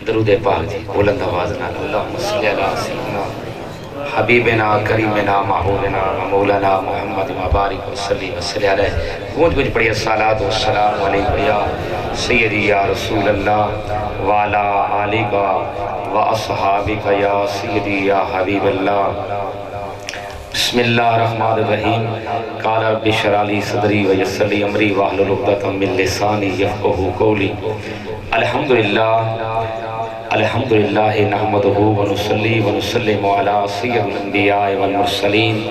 درود پاک جی بلند آواز نال اللہم صلی علی سیدنا حبیبنا کریمنا محبوبنا مولانا محمد مبارک وسلم وسلم علیہ گونج گونج پڑھئے الصلاۃ والسلام علیکہ یا سیدی یا رسول اللہ وعلا آلکہ واصحابکہ یا سیدی یا حبیب اللہ بسم اللہ الرحمن الرحیم قال رب اشرح لی صدری ویسر لی امری واحلل عقدۃ من لسانی یفقہوا قولی الحمدللہ نحمدہ ونصلی ونسلم علی سید الانبیاء والمرسلین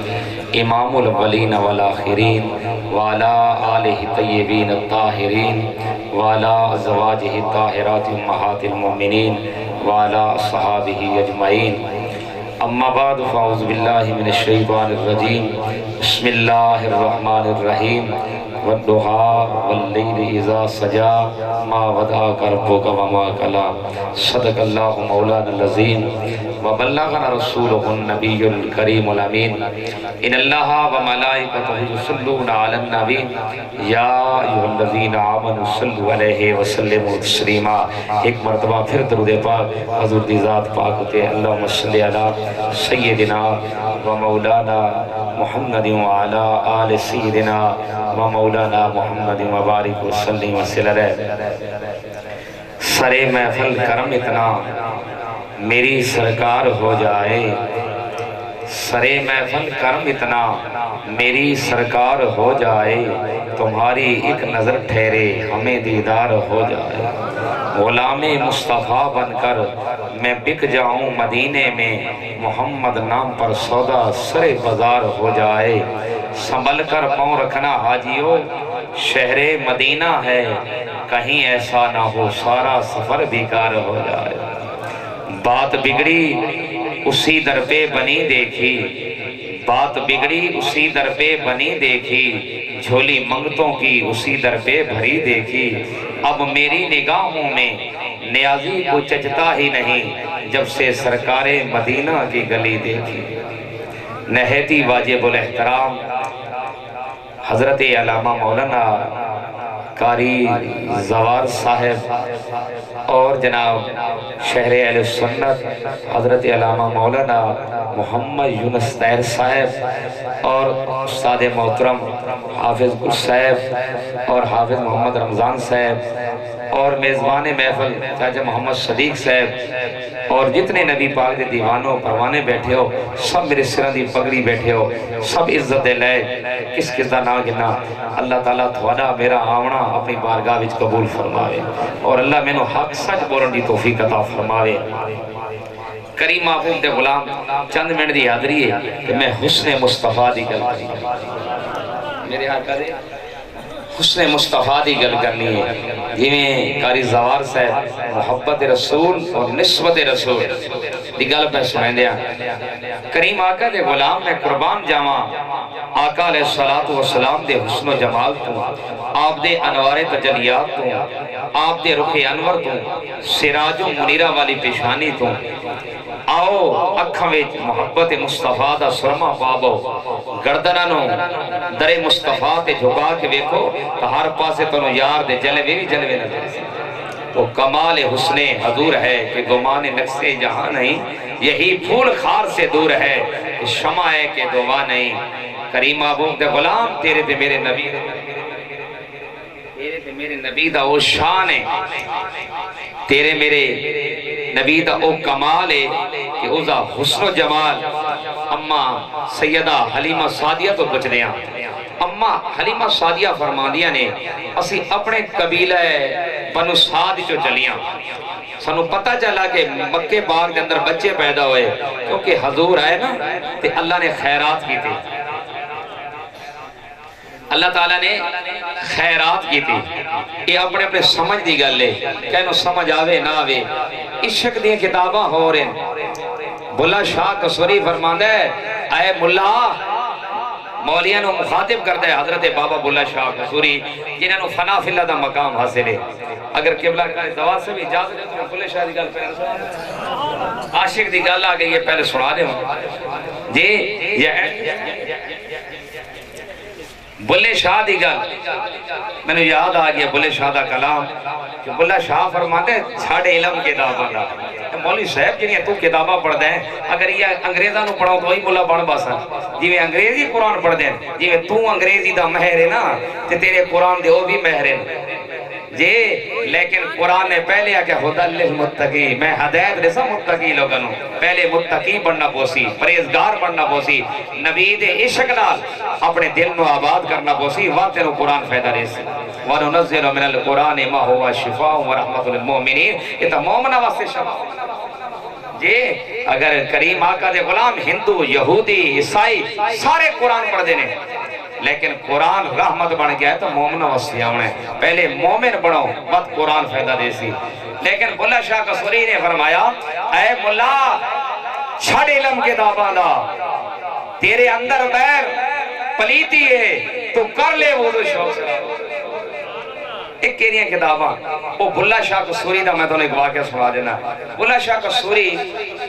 امام الاولین والآخرین وعلی آلہ طیبین الطاہرین وعلی ازواجہ الطاہرات امہات المؤمنین وعلی اصحابہ اجمعین اما بعد فاعوذ باللہ من الشیطان الرجیم بسم اللہ الرحمن الرحیم والضحیٰ واللیل اذا سجا ما ودعک ربک وما قلی صدق اللہ مولانا العظیم وبلغنا رسولہ النبی الکریم الامین ان اللہ وملائکتہ یصلون علی النبی یا ایھا الذین آمنوا صلوا علیہ وسلموا تسلیما ایک مرتبہ پھر درود پاک حضور دی ذات پاک ہوتے اللہم صلی علی سیدنا و مولانا محمد وعلی آل سیدنا و مولانا محمد مبارک وسلم وسلم سرے محفل کرم اتنا میری سرکار ہو جائے سرے محفل کرم اتنا میری سرکار ہو جائے تمہاری ایک نظر ٹھہرے ہمیں دیدار ہو جائے غلام مصطفیٰ بن کر میں بک جاؤں مدینے میں محمد نام پر سودا سرے بازار ہو جائے سنبھل کر پاؤں رکھنا حاجیو شہر مدینہ ہے کہیں ایسا نہ ہو سارا سفر بیکار ہو جائے بات بگڑی اسی در پہ بنی دیکھی بات بگڑی اسی در پہ بنی دیکھی جھولی منگتوں کی اسی در پہ بھری دیکھی اب میری نگاہوں میں نیازی کو چچتا ہی نہیں جب سے سرکار مدینہ کی گلی دیکھی نہایتی واجب الاحترام حضرت علامہ مولانا قاری زوار صاحب اور جناب شہر اہل سنت حضرت علامہ مولانا محمد یونس طاہر صاحب اور استاد محترم حافظ گل صاحب اور حافظ محمد رمضان صاحب اور میزبان محفل چاچا محمد صدیق صاحب اور جتنے نبی پاک دے دیوانوں پروانے بیٹھے ہو سب میرے سرہ دی پگڑی بیٹھے ہو سب عزت دے لائے کس دا نہ گنا اللہ تعالیٰ تھوڑا میرا آونا اپنی بارگاہ وچ قبول فرماوے اور اللہ میں نو حق سچ بولن دی توفیق عطا فرماوے کریم محبوب دے غلام چند منٹ دی حاضری ہے کہ میں حسن مصطفیٰ دی گل کری میرے آقا دے حسن مصطفیٰ دی گل کرنی ہے جویں قاری زوار صاحب محبت رسول اور نسبت رسول دی گل پہ سنائیں دیا کریم آقا دے غلام میں قربان جاواں آقا علیہ السلام دے حسن و جمال تو آپ دے انوار تجلیات تو آپ دے رخ انور تو سراج و منیرہ والی پیشانی تو آؤ اکھاں وچ محبت مصطفیٰ دا سرما پابو گردنانو در مصطفیٰ تے جھکا کے دیکھو تو ہر پاسے تنو یار دے جلوے بھی جلوے نظر تو کمال حسن حضور ہے کہ گمان نقص جہاں نہیں یہی پھول خار سے دور ہے شمع ہے کہ دعا نہیں کریم محبوب دے غلام تیرے تے میرے نبی تیرے تے میرے نبی دا وہ شان ہے تیرے میرے نبی دا او کمال ہے کہ او دا حسن و جمال اما سیدہ حلیمہ سعدیہ تو کچھ دیا اما حلیمہ سعدیہ فرماندیہ نے اسی اپنے قبیلہ بنو سعد جو چلیاں سنو پتہ چلا کہ مکہ باغ کے اندر بچے پیدا ہوئے کیونکہ حضور آئے نا تے اللہ نے خیرات کی تھی اللہ تعالیٰ نے خیرات کی تھی یہ اپنے سمجھ دی گل لے کہنو سمجھ آوے نہ آوے عشق دی کتاباں ہو رہے بلا شاہ قصوری فرماندہ ہے اے ملا مولیاں نو مخاطب کرتا ہے حضرت بابا بلا شاہ قصوری جنہاں نو فنا فی اللہ دا مقام حاصل ہے اگر قبلہ کا دعا سے بھی اجازت ہے تو بلا شاہ دی گل پہ عاشق دی گل آ گئی ہے، پہلے سنا دے ہوں جی بلے شاہ دی گل میں نے یاد آ گیا بلے شاہ دا کلام کہ بلے شاہ فرماتے چھاڑے علم کتاباں دا مولوی صاحب جنہیں تو کتاباں پڑھ دیں اگر یہ انگریزاں نو پڑھاؤ تو وہی بلا بن باسا جی میں انگریزی قرآن پڑھ دیں جی میں تو انگریزی دا مہر ہے نا تے تیرے قرآن دے وہ بھی مہر ہے جی لیکن قرآن نے پہلے آکے خدا للمتقی میں ہدایت رسا متقی لوگنوں پہلے متقی بننا پوسی پریزگار بننا پوسی نبی دے عشق نال اپنے دل نو آباد کرنا پوسی واتے نو قرآن فیدہ ریسی وَنُنَزِّلُ مِنَ الْقُرْآنِ مَا هُوَ شِفَاءٌ وَرَحْمَةٌ لِلْمُؤْمِنِينَ یہ تو مومنہ واسطے شفا جی اگر کریم آقا دے غلام ہندو یہودی عیسائی سارے قرآن پڑھ دینے لیکن قرآن رحمت بن گیا ہے تو مومنہ واسطے آنے پہلے مومن بڑھو وقت قرآن فیدہ دیسی لیکن بلہ شاہ قصوری نے فرمایا اے ملا چھڑ علم کے دابانا تیرے اندر بیر پلیتی ہے تو کر لے وضو شوق سے ایک کہنی ہے کتاباں وہ بلہ شاہ قصوری دا میں تو نے ایک واقعہ سنا دینا بلہ شاہ قصوری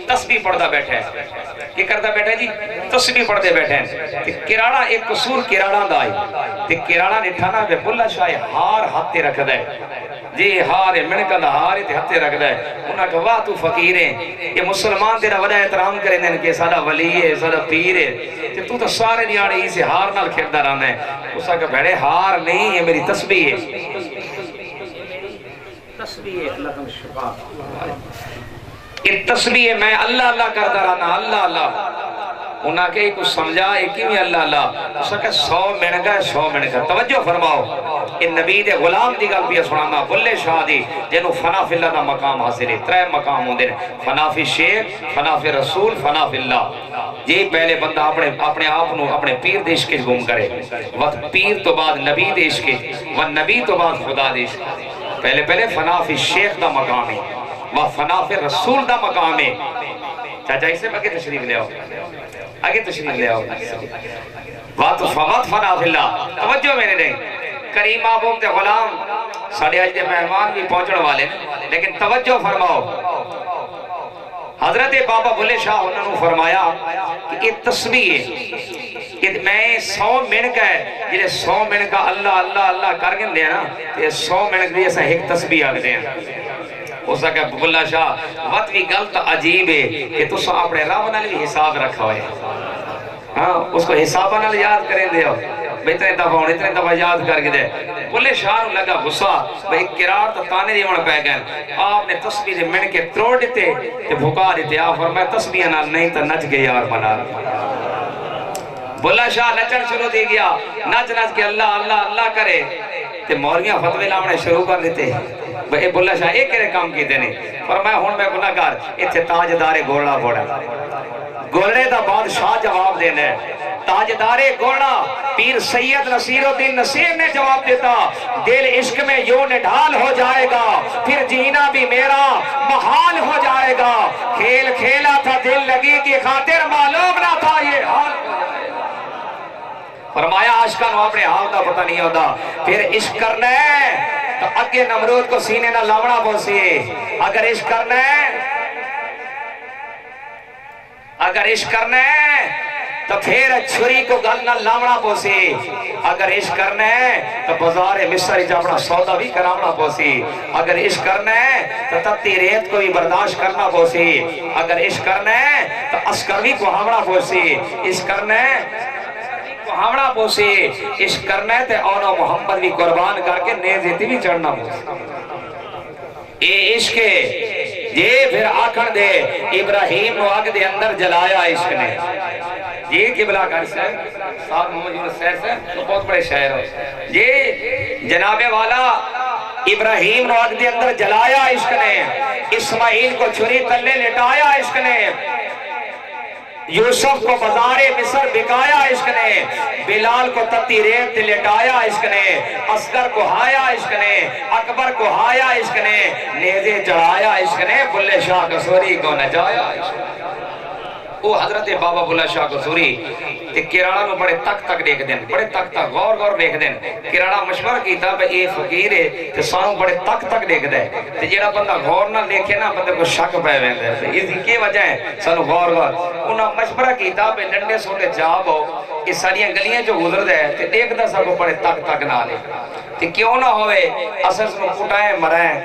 تسبیح پڑھتا بیٹھے ہیں کہ کرتا بیٹھے جی تسبیح پڑھتے بیٹھے ہیں کراڑا ایک قصور کراڑا دا آئی کراڑا نے تھانا بے بلہ شاہ ہار ہاتھے رکھ دے جی ہار منکہ دا ہار ہاتھے رکھ دے انہاں کہ واہ تو فقیر ہے یہ مسلمان تیرا وجہ احترام کریں دیں کہ سادہ ولی ہے سادہ پیر ہے تو سارے نیاڑے ہی سے ہار نال کھیڑتا رہنا ہے اس کا بھڑے ہار نہیں یہ میری تسبیح ہے تسبیح اللہ کا شفا یہ تسبیح میں اللہ اللہ کرتا رہنا اللہ اللہ انہاں کے کچھ سمجھا ایک ہی اللہ اللہ اس کا 100 منگا 100 منگا توجہ فرماؤ یہ نبی دے غلام دی گل بھی سنانا بلے شاہ دی جنہوں فنا فی اللہ دا مقام حاصل ہے 3 مقام ہوں دے فنا فی شیخ فنا فی رسول فنا فی اللہ یہ پہلے بندہ اپنے آپنوں اپنے پیر دیش کے گم کرے وقت پیر تو بعد نبی دیش کے و نبی تو بعد خدا دیش کے پہلے فنا فی شیخ دا مقام ہے و فنا فی رسول دا مقام ہے چاچا اسے آگے تشریف لے آؤ آگے تشریف لے آؤ وات فنا فی اللہ توجہ میں نے نہیں کریم آبوں تے غلام ساڑھے آج دے مہمان بھی پہنچنے والے لیکن توجہ فرماؤ حضرت بابا بلے شاہ انہوں نے فرمایا کہ یہ تسبیح ہے کہ میں 100 منٹ ہے جنہیں 100 منٹ کا اللہ اللہ اللہ کر گئے دیا نا یہ 100 منٹ بھی ایسا ایک تسبیح آگ دیا اس کا بلہ شاہ وقت بھی غلط عجیب ہے کہ تو سو اپنے رب نال بھی حساب رکھا ہوئے ہاں اس کو حساب نال یاد کریں دے ہو اتنے دفعہ ہونے اتنے دفعہ یاد کر کے دے بلے شاہ نو لگا غصہ بھئی کرار تو تانے دیوان پہ گئے آپ نے تسبیح دے من کے تروڑ دیتے تے بھکا دیتے آپ فرمائے تسبیح نال نہیں تو نچ گئے یار منا بلہ شاہ نچن شروع دی گیا نچ نچ کے اللہ اللہ اللہ کرے تے موریاں فتوے لاؤنے شروع کر دیتے بھئی بلہ شاہ ایک کرے کام کی دینے فرمائے ہون میں گناہ کار اتھے تاجدار گھوڑا پڑا گھوڑے دا بادشاہ جواب دینے تاجدار گھوڑا پیر سید نصیر الدین نصیر نے جواب دیتا دل عشق میں یوں نڈھال ہو جائے گا پھر جینا بھی میرا محال ہو جائے گا کھیل کھیلا تھا دل لگی کی خاطر معلوم نہ تھا یہ حال فرمایا عاشقاں نو اپنے حال دا پتہ نہیں ہوتا پھر عشق کرنا ہے تو اگے نمرود کو سینے نہ لاونا پوسی اگر عشق کرنا ہے تو پھر چھری کو گل نہ لاونا پوسی اگر عشق کرنا ہے تو بازار مصر جا اپنا سودا بھی کراونا پوسی اگر عشق کرنا ہے تو تتی ریت کو بھی برداشت کرنا پوسی اگر عشق کرنا ہے تو عسکروی کو ہمڑا پوسی عشق کرنا ہے ہمڑا پوسی عشق کرنا ہے تے اونا محمد بھی قربان کر کے نیزیتی بھی چڑھنا پوسی اے عشق یہ پھر آکھن دے ابراہیم نو آگ دے اندر جلایا عشق نے یہ قبلہ کر سے صاحب محمد یونس سیر سے تو بہت بڑے شہر ہو یہ جناب والا ابراہیم نو آگ دے اندر جلایا عشق نے اسماعیل کو چھری تلے لٹایا عشق نے یوسف کو بازار مصر بکایا عشق نے بلال کو تتی ریت لٹایا عشق نے اصغر کو ہایا عشق نے اکبر کو ہایا عشق نے نیزے چڑھایا عشق نے بلے شاہ قصوری کو نچایا عشق نے وہ حضرت بابا بلہ شاہ قصوری تے کراڑا نو بڑے تک تک دیکھ دیں، بڑے تک تک غور غور دیکھ دیں. کراڑا مشورہ کیتا بھئی اے فقیر ہے تے سانوں بڑے تک تک دیکھ دے تے جیڑا بندہ غور نہ دیکھے نا بندے کو شک پہ ویندے اس دی کی وجہ ہے سانوں غور غور. انہاں مشورہ کیتا بھئی ڈنڈے سوٹے جاب ہو اس ساریاں گلیاں جو گزر دے تے دیکھ دا سب بڑے تک تک نہ لے تے کیوں نہ ہوئے اساس نو پٹائیں مرائیں.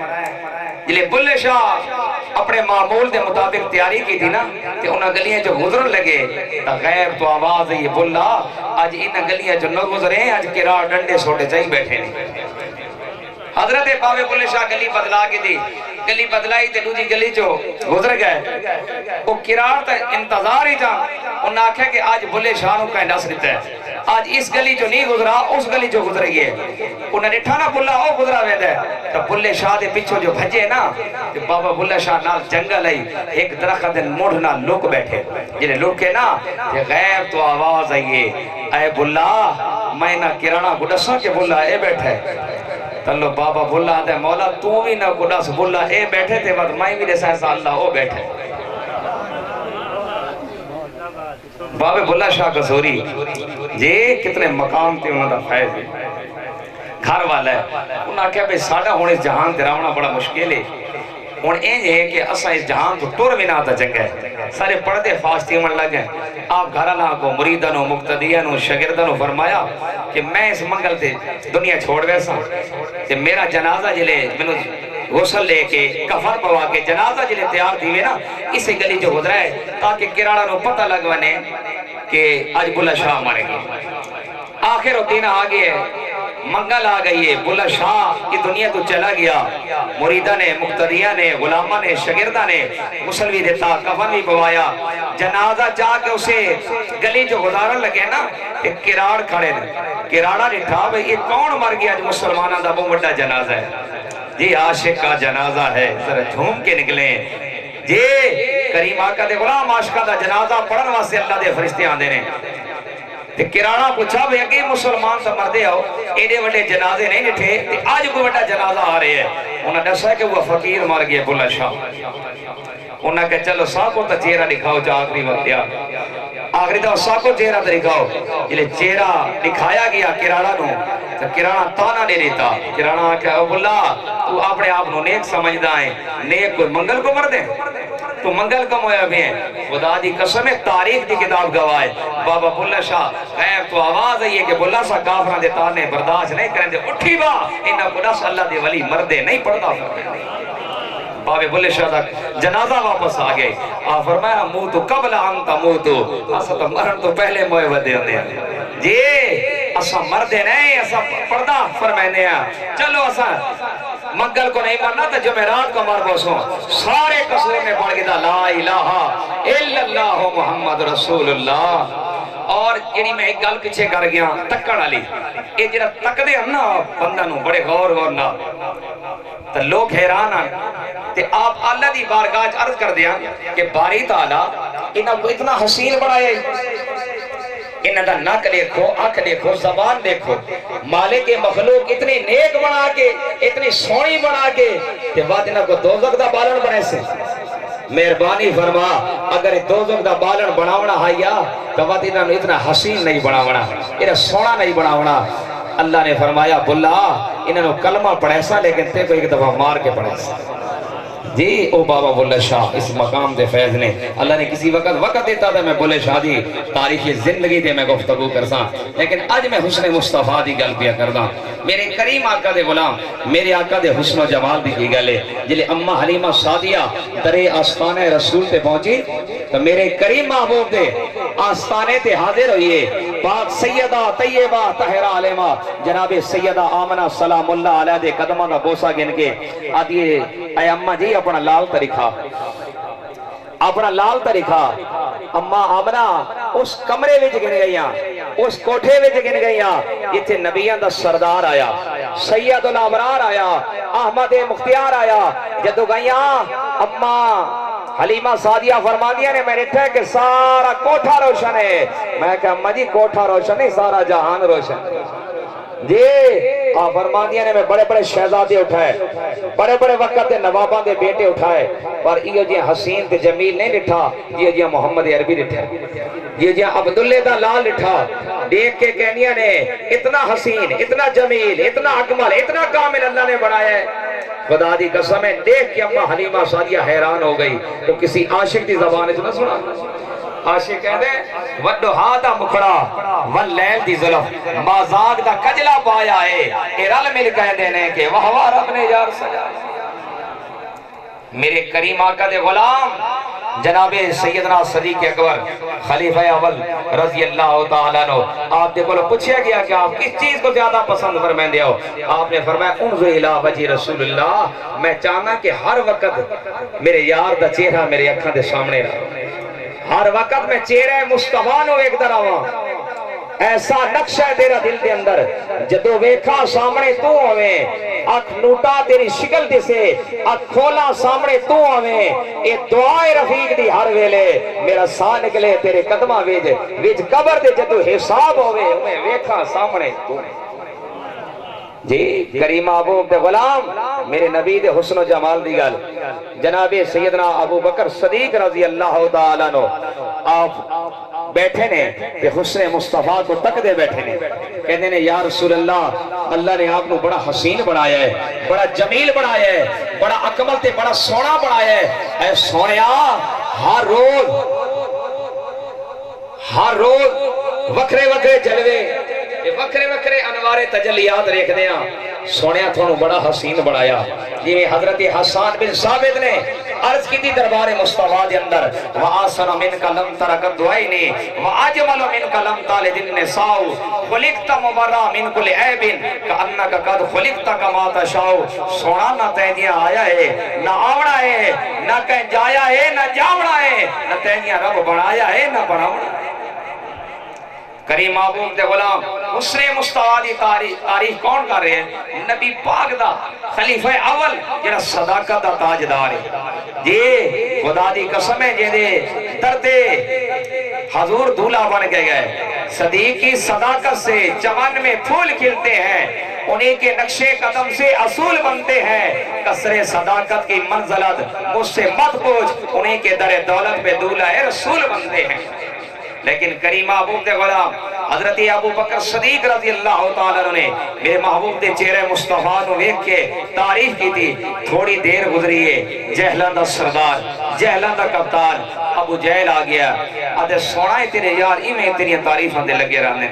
جلے بلے شاہ اپنے معمول دے مطابق تیاری کی تھی نا کہ انہاں گلیاں جو گزرن لگے تا غیب تو آواز ہے یہ بلا آج انہاں گلیاں جو نہ گزریں آج کرار ڈنڈے سوٹے چاہی بیٹھے نہیں. حضرت بابے بلے شاہ گلی بدلا کی تھی گلی بدلائی تے دوجی گلی جو گزر گئے وہ کرار تا انتظار ہی جا انہاں آکھے کہ آج بلے شاہ نو کہیں ڈس دیتا ہے آج اس گلی جو نہیں گزرا اس گلی جو گزر گئے انہاں نے ٹھانا بلا او گزرا وید ہے تو بلے شاہ دے پچھو جو بھجے نا کہ بابا بلے شاہ نال جنگل آئی ایک درخت موڑ نہ لوک بیٹھے جنہیں لوکے نا کہ غیب تو آواز آئیے اے بلا میں نہ کرانا گڈسوں کے بلا اے بیٹھے تلو بابا بلا دے مولا تو بھی نہ گڈس بلا اے بیٹھے تھے وقت میں بھی دے سہسا اللہ او بیٹھے. بابے بلہ شاہ قصوری جی کتنے مقام تھے انہوں دا فیض ہے گھر والا ہے انہاں کہا بھئی ساڑھا ہونے اس جہان تے راونا بڑا مشکل ہے ان اینج ہے کہ اسا اس جہان تو ٹور بھی نہ آتا چنگا ہے سارے پردے فاستی من لگے آپ گھر اللہ کو مریدانو مقتدیانو شاگردانو فرمایا کہ میں اس منگل تے دنیا چھوڑ ویسا کہ میرا جنازہ جلے میں غسل لے کے کفر پوا کے جنازہ جلے تیار تھی نا اسی گلی جو گزرا ہے تاکہ کراڑا نو پتہ لگوانے کہ آج بلہ شاہ مارے گی. آخر دن آگئے منگل آگئی ہے بلہ شاہ کی دنیا تو چلا گیا مریدہ نے مقتدیہ نے غلامہ نے شاگردہ نے مسلوی دیتا کفن بھی پوایا جنازہ جا کے اسے گلی جو گزارن لگے نا کہ کراڑ کھڑے کراڑا نٹھا بھئی یہ کون مر گیا جو مسلمانہ دا وہ بڑا جنازہ ہے جی عاشق کا جنازہ ہے ذرا جھوم کے نکلیں جی کریم آقا دے غلام عاشقہ دا جنازہ پڑھن واسطے اللہ دے فرشتے آن دینے تے کراڑا پوچھا بھئی اگے مسلمان تا مردے آؤ ایڈے وڈے جنازے نہیں نٹھے تے آج کوئی وڈا جنازہ آ رہے ہیں انہاں دسا ہے کہ وہ فقیر مر گئے بلہ شاہ انہاں کہ چلو ساکو تا چہرہ دکھاؤ جا آخری وقت یا آخری تا ساکو چہرہ تا دکھاؤ جلے چہرہ دکھایا گیا کراڑا نو تو کراڑا تانا دے دیتا کراڑا کہ او بلہ تو اپنے آپ نو نیک سمجھدا ہے نیک کوئی منگل کو مر دے تو منگل کم ہویا بھی ہیں خدا دی قسم تاریخ دی کتاب گواہ بابا بلہ شاہ غیب تو آواز ہے کہ بلہ شاہ کافران دے تانے برداشت نہیں کریں دے اٹھی با انہا قدس اللہ دے ولی مردے نہیں پڑھتا بابے بلے شاہ تک جنازہ واپس آگئے آپ فرمایا موتو قبل انتا موتو اسا تو مرن تو پہلے موئے ودے ہوندے ہیں جی اسا مردے نہیں اسا پردہ فرمائنے ہیں چلو اسا منگل کو نہیں مرنا تا جمعرات کو مر بوسوں سارے قصور میں پڑھ گیا لا الہ الا اللہ محمد رسول اللہ. اور یعنی میں ایک گل پیچھے کر گیا تکڑ علی یہ جڑا تک دے ہم نا بندہ نو بڑے غور غور نا تو لوگ حیران آن تے آپ اللہ دی بارگاہ عرض کر دیا کہ باری تعالیٰ انہاں کو اتنا حسین بڑھائے انہاں دا ناک دیکھو آنکھ دیکھو زبان دیکھو مالک مخلوق اتنی نیک بنا کے اتنی سونی بنا کے کہ بعد انہاں کو دوزخ دا بالن بنے سے مہربانی فرما اگر دوزخ دا بالن بناونا ہایا تو بعد انہاں اتنا حسین نہیں بناونا اتنا سونا نہیں بناونا. اللہ نے فرمایا بلا انہوں کلمہ پڑھے سا لیکن تے کو ایک دفعہ مار کے پڑھے سا جی او بابا بلہ شاہ اس مقام دے فیض نے اللہ نے کسی وقت دیتا تھا میں بلے شاہ دی تاریخی زندگی دے میں گفتگو کرساں لیکن آج میں حسن مصطفیٰ دی گل پیا کرداں میرے کریم آقا دے غلام میرے آقا دے حسن و جمال دی کی گلے جلے اممہ حلیمہ سعدیہ درے آستانِ رسول تے پہنچی تو میرے کریم محبوب دے آستانے تے حاضر ہوئیے پاک سیدہ طیبہ طاہرہ علیمہ جناب سیدہ آمنہ سلام اللہ علیہ دے قدمہ دا بوسہ گن کے آدھیے اے اممہ جی اپنا لال طریقہ اممہ آمنہ اس کمرے وچ گن گئیاں اس کوٹھے وچ گن گئیاں اتھے نبیان دا سردار آیا سید الابرار آیا احمد مختیار آیا جدو گئیاں اممہ حلیمہ سعدیہ فرما دیا نے میں نے تھے کہ سارا کوٹھا روشن ہے میں کہا اممہ جی کوٹھا روشن نہیں سارا جہان روشن جی آپ فرماندیاں نے میں بڑے بڑے شہزادے اٹھائے، بڑے بڑے وقت دے نواباں دے بیٹے اٹھائے، پر یہ جی حسین تے جمیل نہیں لٹھا، یہ جی محمد عربی لٹھا، یہ جی عبداللہ دا لال لٹھا۔ دیکھ کے کہنیاں نے اتنا حسین، اتنا جمیل، اتنا اکمل، اتنا کامل اللہ نے بنایا ہے۔ خدا دی قسم ہے، دیکھ کے اماں حلیمہ سعدیہ حیران ہو گئی۔ تو کسی عاشق دی زبان ہے جو نہ سنا، عاشق کہتے ہیں وَدُّہَا دا مکھڑا وَاللیل دی ظلف بازاگ دا کجلا پایا ہے، ایرال مل کہہ دینے کے وہوا رب نے یار سجا۔ میرے کریم آقا دے غلام جناب سیدنا صدیق اکبر خلیفہ اول رضی اللہ تعالیٰ عنہ، آپ نے بولو پوچھیا گیا کہ آپ کس چیز کو زیادہ پسند فرمائیں ہو؟ آپ نے فرمایا انظر الی وجہ رسول اللہ، میں چاہنا کہ ہر وقت میرے یار دا چہرہ میرے اکھاں دے سامنے رہا، ہر وقت میں چہرہ مصطفیٰ نو ایک طرح ہوں، ایسا نقشہ ہے تیرا دل دے اندر، جدو ویکھا سامنے تو ہوئے، اکھ نوٹا تیری شکل دے سے، اکھ کھولا سامنے تو ہوئے، اے دعائے رفیق دی ہر ویلے، میرا ساہ نکلے تیرے قدمہ ویج قبر دے جدو حساب ہوئے، ہمیں ویکھا سامنے تو ہوئے۔ جی کریم محبوب دے غلام میرے نبی دے حسن و جمال دی گل، جناب سیدنا ابو بکر صدیق رضی اللہ تعالیٰ عنہ آپ بیٹھے نے کہ حسن مصطفیٰ کو تک دے بیٹھے نے، کہتے ہیں یا رسول اللہ، اللہ نے آپ کو بڑا حسین بنایا ہے، بڑا جمیل بنایا ہے، بڑا اکمل تے بڑا سونا بنایا ہے۔ اے سونیا، ہر روز وکھرے وکھرے جلوے، وکھرے وکھرے انوار تجلیات ریکھ دیاں، سونیا تھونو بڑا حسین بنایا۔ یہ حضرت حسان بن ثابت نے عرض کی تھی دربار مصطفیٰ دے اندر، وَآسَنَ مِنْكَ لَمْ تَرَكَ دُعَيْنِ وَعَجْمَلُ مِنْكَ لَمْ تَالِدِ النِّسَاءُ خُلِقْتَ مُبَرَّا مِنْ كُلِّ عَيْبٍ كَأَنَّكَ قَدْ خُلِقْتَ كَمَا تَشَاءُ۔ سونا نہ تینیاں آیا ہے، نہ آوڑا ہے، نہ کہیں جایا ہے، نہ جاوڑا ہے، نہ تینیاں رب بنایا ہے، نہ بناوڑا ہے۔ کریم محبوب دے غلام حسن مصطفیٰ دی تعریف کون کر رہے ہیں؟ نبی پاک دا خلیفہ اول جنہا صداقت دا تاجدار ہے۔ جی خدا دی قسم ہے جنہے دردے حضور دھولا بن کے گئے، صدیق کی صداقت سے چمن میں پھول کھلتے ہیں، انہیں کے نقشے قدم سے اصول بنتے ہیں، کسر صداقت کی منزلت مجھ سے مت پوچھ، انہیں کے در دولت پہ دھولا رسول بنتے ہیں۔ لیکن کریم محبوب دے غلام حضرت ابو بکر صدیق رضی اللہ تعالیٰ نے میرے محبوب دے چہرے مصطفیٰ نو ویکھ کے تعریف کی تھی۔ تھوڑی دیر گزریے، جہلان دا سردار، جہلان دا کپتان ابو جہل آ گیا، آدھے سونا ہے تیرے یار، ایمیں تیریاں تعریفاں دے لگے رہنے،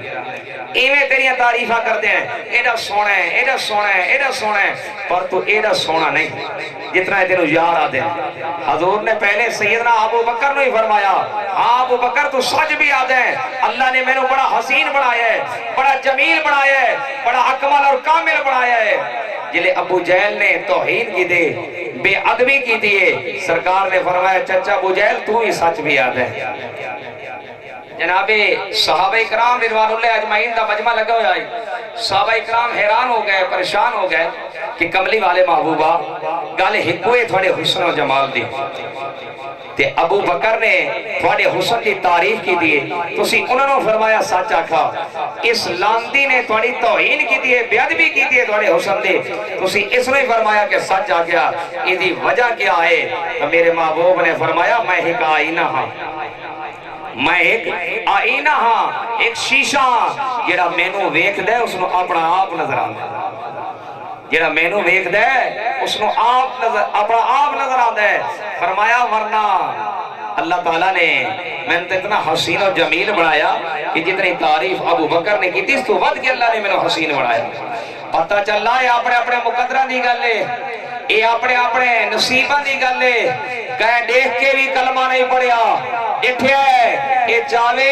ایمیں تیریاں تعریفاں کر دیں، ایڈا سونا ہے، ایڈا سونا ہے، ایڈا سونا ہے، پر تو ایڈا سونا نہیں جتنا ہے تینو یار آ دیں۔ حضور نے پہلے سیدنا ابو بکر نے ہی فرمایا، ہاں ابو بکر تو سچ بھی آ دیں، اللہ نے میں نے بڑا حسین بنایا ہے، بڑا جمیل بنایا ہے، بڑا اکمل اور کامل بنایا ہے۔ جلے ابو جہل نے توہین کی دے، بے ادبی کی دیے، سرکار نے فرمایا چچا ابو جہل تو ہی سچ بھی آ دیں۔ جناب صحابہ اکرام رضوان اللہ اجمعین دا مجمع لگا ہویا ہے، صحابہ اکرام حیران ہو گئے، پریشان ہو گئے کہ کملی والے محبوبہ گالے ہکوئے تھوڑے حسن و جمال دی، تے ابو بکر نے تھوڑے حسن کی تعریف کی دیئے، تو اسی انہوں نے فرمایا سچ آکھا، اس لاندی نے تھوڑی توہین کی دیئے، بے ادبی کی دیئے تھوڑے حسن دے، تو اسی اس نے فرمایا کہ سچ آکھا، یہ وجہ کیا ہے؟ تو میرے محبوب نے فرمایا میں ایک آئینہ ہاں، میں ایک آئینہ ہاں، ایک شیشہ ہاں، جیڑا مینوں ویکھ دے اس نے اپنا آپ نظر آندے، جیڑا مینوں ویکھ دے اس نے اپنا آپ نظر آندے۔ فرمایا ورنہ اللہ تعالیٰ نے میں نے اتنا حسین و جمیل بنایا کہ جتنی تعریف ابو بکر نے کی تھی اس تو ود کہ اللہ نے میں نے حسین بنایا۔ پتہ چل رہا ہے اپنے اپنے مقدرہ دی گل ہے، یہ اپنے اپنے نصیبہ دی گل ہے، کہیں دیکھ کے بھی کلمہ نہیں پڑیا، اٹھے یہ چاہوے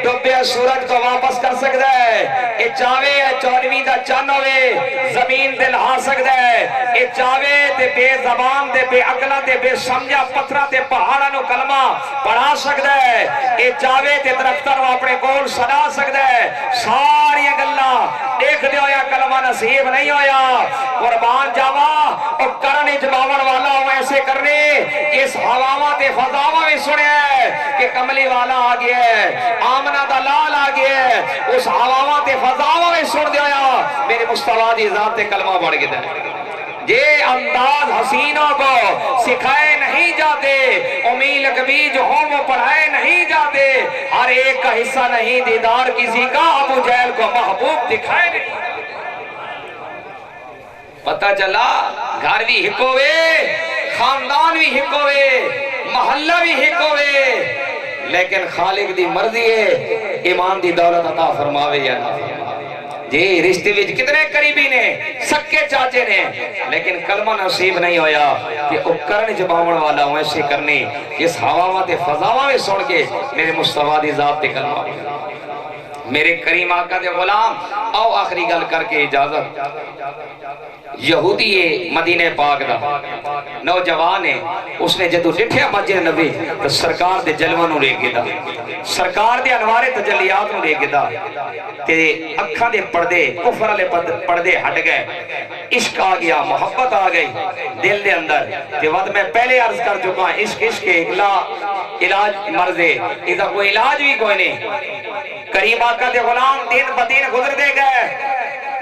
ڈوبے سورج کو واپس کر سکتا ہے، یہ چاہوے 94 دا چن ہوئے زمین دل ہا سکتا ہے، یہ چاہوے تے بے زبان تے بے عقلہ تے بے سمجھا پتھرہ تے پہاڑا نو کلمہ پڑھا سکتا ہے، یہ چاہوے تے درختہ نو اپنے کول سڑا سکتا ہے۔ ساری گلہ دیکھ دے ہویا کلمہ نصیب نہیں ہویا، قربان جاوا اور کرنی جباون والا ہوں ایسے کرنے اس ہواما تے فضاوا بھی سنے ہیں کہ کملی والا آگیا ہے، آمنہ دلال آگیا ہے، اس ہواما تے فضاوا بھی سن دیا میرے مصطفیٰ دی ذات کلمہ پڑھ کے دے یہ انداز حسینوں کو سکھائے نہیں جاتے، امیل کبھی جو ہوں وہ پڑھائے نہیں جاتے، ہر ایک کا حصہ نہیں دیدار کسی کا، ابو جہل کو محبوب دکھائے نہیں۔ پتہ چلا گھر بھی ہک ہوئے، خاندان بھی ہک ہوئے، محلہ بھی ہک ہوئے، لیکن خالق دی مرضی ہے ایمان دی دولت عطا فرماوے یا نہ فرماوے۔ جی رشتے وچ کتنے قریبی نے، سکے چاچے نے، لیکن کلمہ نصیب نہیں ہویا کہ او کرن جباون والا ہوں ایسے کرنی، اس ہواواں تے فضاواں میں سن کے میرے مصطفیٰ دی ذات تے کلمہ میرے کریم آقا دے غلام۔ آؤ آخری گل کر کے اجازت، یہودی مدینہ پاک دا نوجوان ہے، اس نے جدو ڈٹھیا مسجد نبی تو سرکار دے جلوہ نو لے گدا، سرکار دے انوار تجلیات نو لے گدا، تے اکھاں دے پردے کفر والے پردے ہٹ گئے، عشق آ گیا، محبت آ گئی دل دے اندر۔ تے وقت میں پہلے عرض کر چکا عشق عشق علاج مرض ہے، ادھا کوئی علاج بھی کوئی نہیں۔ کریم آقا دے غلام دن بدین گزر دے گئے،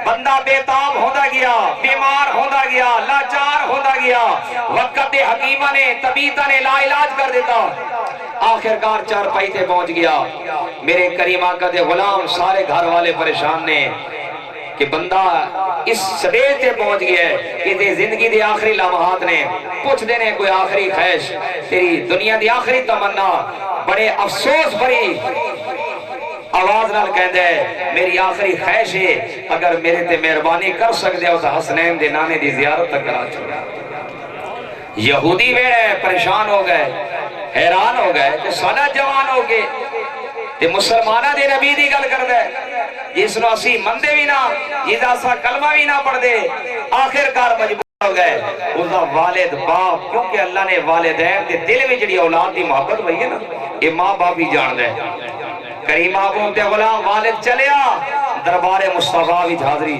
بندہ بے تاب ہوتا گیا، بیمار ہوتا گیا، لاچار ہوتا گیا، وقت حکیمہ نے طبیبہ نے لا علاج کر دیتا، آخرکار چار پائی تے پہنچ گیا۔ میرے کریم آقا دے غلام سارے گھر والے پریشان نے کہ بندہ اس سٹیج تے پہنچ گیا ہے کہ دے زندگی دے آخری لمحات نے، پوچھ دینے کوئی آخری خواہش، تیری دنیا دی آخری تمنا، بڑے افسوس بھری آواز نال کہندے میری آخری خواہش ہے اگر میرے تے مہربانی کر سکتے ہو تو حسنین دے نانے دی زیارت تک کرا چھوڑا۔ یہودی ویڑے پریشان ہو گئے، حیران ہو گئے کہ سانا جوان ہو گئے تے مسلمانہ دے نبی دی گل کر دے، جس نو اسی مندے بھی نہ، جس اسا کلمہ بھی نہ پڑھ دے، آخرکار مجبور ہو گئے۔ اس دا والد باپ، کیونکہ اللہ نے والدین دے دل میں جڑی اولاد دی محبت ہوئی ہے نا، یہ ماں باپ بھی جان دے۔ کریم آقا دے غلام والد چلیا، دربار مصطفیٰ بھی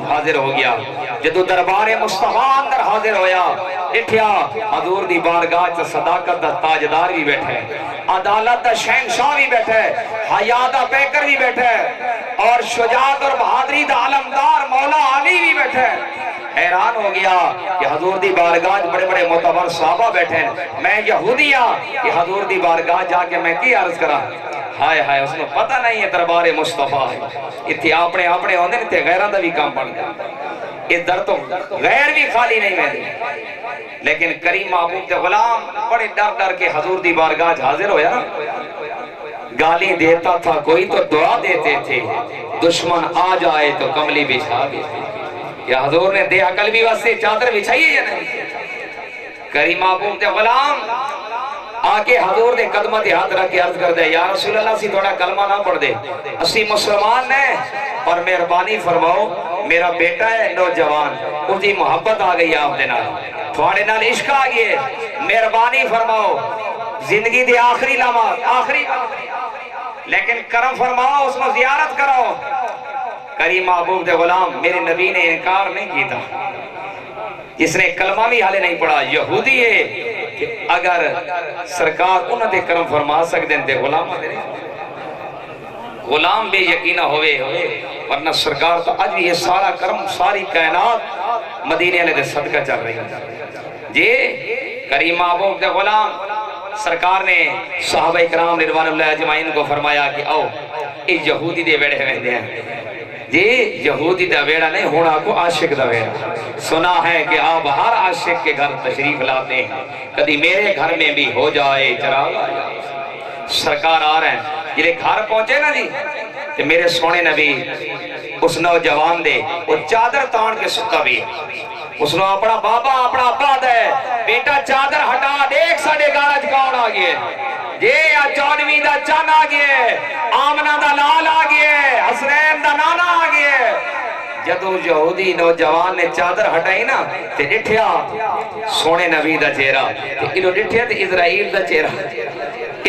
حاضر ہو گیا۔ جدو دربار مصطفیٰ اندر حاضر ہویا، اٹھیا حضور دی بارگاہ چا صداقت دا تاجدار بھی بیٹھے، عدالت دا شہنشاہ بھی بیٹھے، حیا دا پیکر بھی بیٹھے، اور شجاعت اور بہادری دا علمدار مولا علی بھی بیٹھے۔ حیران ہو گیا کہ حضور دی بارگاہ بڑے بڑے معتبر صحابہ بیٹھے ہیں، میں یہودی ہاں کہ حضور دی بارگاہ جا کے میں کی عرض کرا؟ ہائے ہائے اس نے پتہ نہیں ہے دربار مصطفیٰ ہے، اتھے اپنے ہوندے نے تے غیران دا بھی کام پڑ گیا، اس در تو غیر بھی خالی نہیں میں، لیکن کریم محبوب تے غلام بڑے ڈر کے حضور دی بارگاہ حاضر ہویا نا، گالی دیتا تھا کوئی تو دعا دیتے تھے، دشمن آ جائے تو کملی بچھا دیتے، کیا حضور نے دے عقل بھی واسطے چادر بچھائی ہے یا نہیں؟ کریم محبوب تے غلام آکے حضور دے قدمہ دے ہاتھ رکھ کے عرض کر دے، یا رسول اللہ سی تھوڑا کلمہ نہ پڑھ دے، اسی مسلمان نے، اور مہربانی فرماؤ میرا بیٹا ہے نوجوان، اس دی محبت آ گئی آپ دے نال، تھوڑے نال عشق آ گئے، مہربانی فرماؤ زندگی دے آخری لمحہ آخری، لیکن کرم فرماؤ اس کو زیارت کرو۔ کریم محبوب دے غلام میرے نبی نے انکار نہیں کیتا، جس نے کلمہ بھی حالے نہیں پڑھا، یہودی ہے کہ اگر سرکار انہوں دے کرم فرما سکتے ہیں تے غلام بے یقینہ ہوئے، ورنہ سرکار تو آج بھی یہ سارا کرم ساری کائنات مدینے والے دے صدقہ چل رہی ہے جی۔ کریم محبوب دے غلام سرکار نے صحابہ اکرام رضوان اللہ اجمعین کو فرمایا کہ آؤ اس یہودی دے بیڑے ہوئے ہیں جی، یہودی دا ویڑا نہیں ہونا کو عاشق دا ویڑا، سنا ہے کہ آپ ہر عاشق کے گھر تشریف لاتے ہیں، کدی میرے گھر میں بھی ہو جائے چراغ آ جائے۔ سرکار آ رہے ہیں، جلے گھر پہنچے نا جی کہ میرے سونے نبی اس نوجوان دے وہ چادر تان کے ستا بھی، اس نے اپنا بابا اپنا ابا دے بیٹا چادر ہٹا دیکھ ساڑے گارج کون آ گئے یہ چودویں دا چن آ گئے، آمنہ دا لال آ گئے، حسنین دا نانا آ گئے۔ جدو یہودی نوجوان نے چادر ہٹائی نا تے ڈٹھیا سونے نبی دا چہرہ، تے انہوں ڈٹھیا تے اسرائیل دا چہرہ،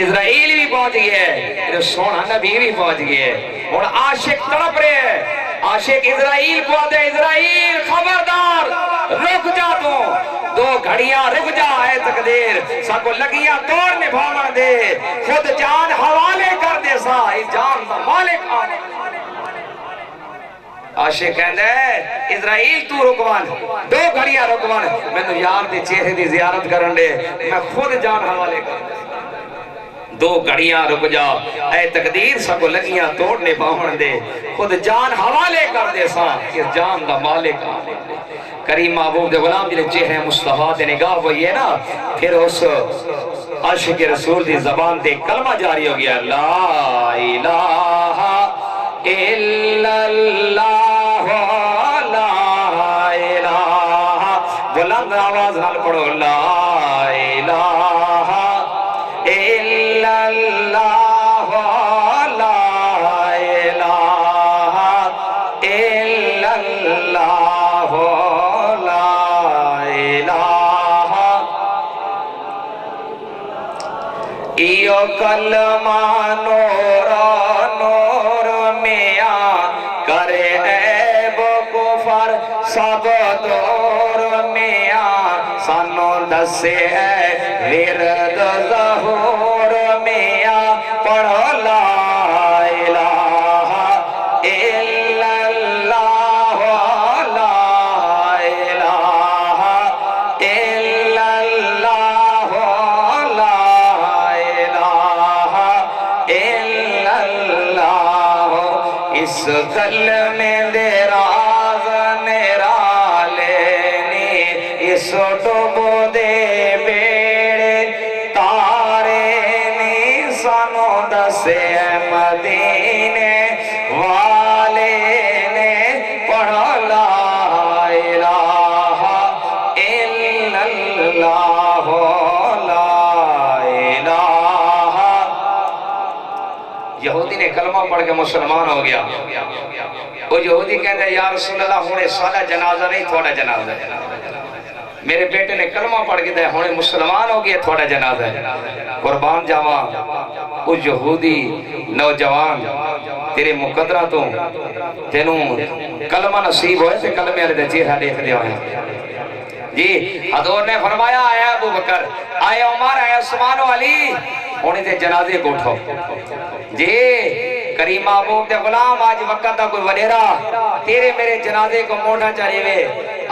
اسرائیل بھی پہنچ گئے، سونا نبی بھی پہنچ گئے، اور عاشق تڑپ رہے ہیں۔ عاشق اسرائیل کو آدھے اسرائیل خبردار رک جا دو گھڑیاں رک جا اے تقدیر، ساکو لگیاں توڑ نبھاون دے، خود جان حوالے کر دے سا اس جان دا مالک عاشق کہندا ہے اسرائیل تو رکوان 2 گھڑیاں رکوان مینوں یار دے چہرے دی زیارت کرن دے میں خود جان حوالے کر 2 گھڑیاں رک جا اے تقدیر سگو لگیاں توڑنے پاون دے خود جان حوالے کر دے سا اس جان دا مالک کریم محبوب دے غلام جنہیں چہرے مصطفیٰ دے نگاہ ہوئی ہے نا پھر اس عاشق رسول دی زبان دے کلمہ جاری ہو گیا لا الہ الا اللہ لا الہ بلند آواز نال پڑھو لا الہ الا اللہ لا الہ الا اللہ لا الہ ایو کلمہ نور نور میاں کرے عیب کفر سب دور میاں سانو دسے ورد ظہور میاں پڑھو لا الہ الا اللہ لا الہ الا اللہ لا الہ الا اللہ اس کلمے دے راز نرالے اس ڈوبو دے بیڑے تارے نی سانو دسے مدینے والے نے پڑھا لا الہ الا اللہ لا الہ یہودی نے کلمہ پڑھ کے مسلمان ہو گیا وہ یہودی کہتے ہیں یا رسول اللہ ہونے سالہ جنازہ نہیں تھوڑا جنازہ ہے میرے بیٹے نے کلمہ پڑھ کے دے ہونے مسلمان ہو گیا تھوڑا جنازہ ہے قربان جاوا وہ یہودی نوجوان تیرے مقدرہ تو تینوں کلمہ نصیب ہوئے تھے کلمہ علیہ دے چہرہ دیکھ دیا ہوئے جی حضور نے فرمایا آیا ابو بکر آیا عمر آیا عثمان و علی ہونے تے جنازے کو اٹھو جی کریم محبوب دے غلام آج وقت دا کوئی وڈیرا تیرے میرے جنازے کو موڑنا چاہیے وے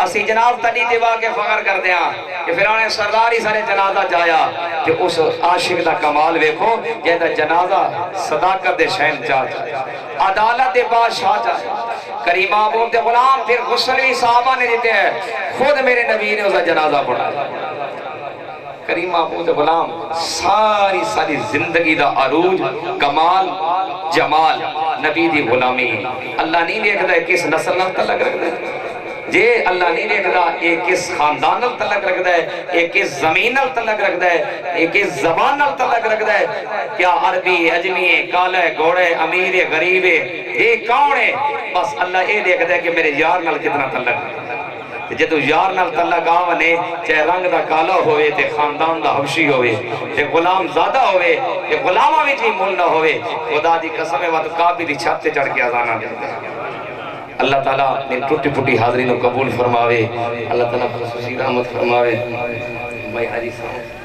اسی جناب تنی دیوا کے فخر کر دیا کہ پھر انہیں سرداری سارے جنازہ جایا کہ اس عاشق دا کمال ویکھو جہاں جنازہ صداقت دے شہن چاہتا عدالت دے بادشاہ چاہتا کریم محبوب دے غلام پھر غسل بھی صحابہ نے دیتے ہیں خود میرے نبی نے اس جنازہ پڑھا کریم محبوب دے غلام ساری زندگی دا عروج کمال جمال نبی دی غلامی اللہ نہیں دیکھتا ہے کس نسل نال تعلق رکھتا ہے جی اللہ نہیں دیکھتا ایک کس خاندان نال تعلق رکھتا ہے ایک کس زمین نال تعلق رکھتا ہے ایک کس زبان نال تعلق رکھتا ہے کیا عربی اجمی کالے گھوڑے امیر غریب یہ کون ہے بس اللہ یہ دیکھتا ہے کہ میرے یار نال کتنا تعلق ہے جدو یار نال تعلق آونے چاہے رنگ دا کالا ہوئے تے خاندان دا حبشی ہوئے تے غلام زیادہ ہوئے تے غلامہ بھی جی مول نہ ہوئے خدا دی قسم ہے وقت کعبے دی چھت تے چڑھ کے اذانہ دے اللہ تعالیٰ نے ٹوٹی پھوٹی حاضرینوں قبول فرماوے اللہ تعالیٰ خصوصی رحمت فرماوے بھائی حاجی صاحب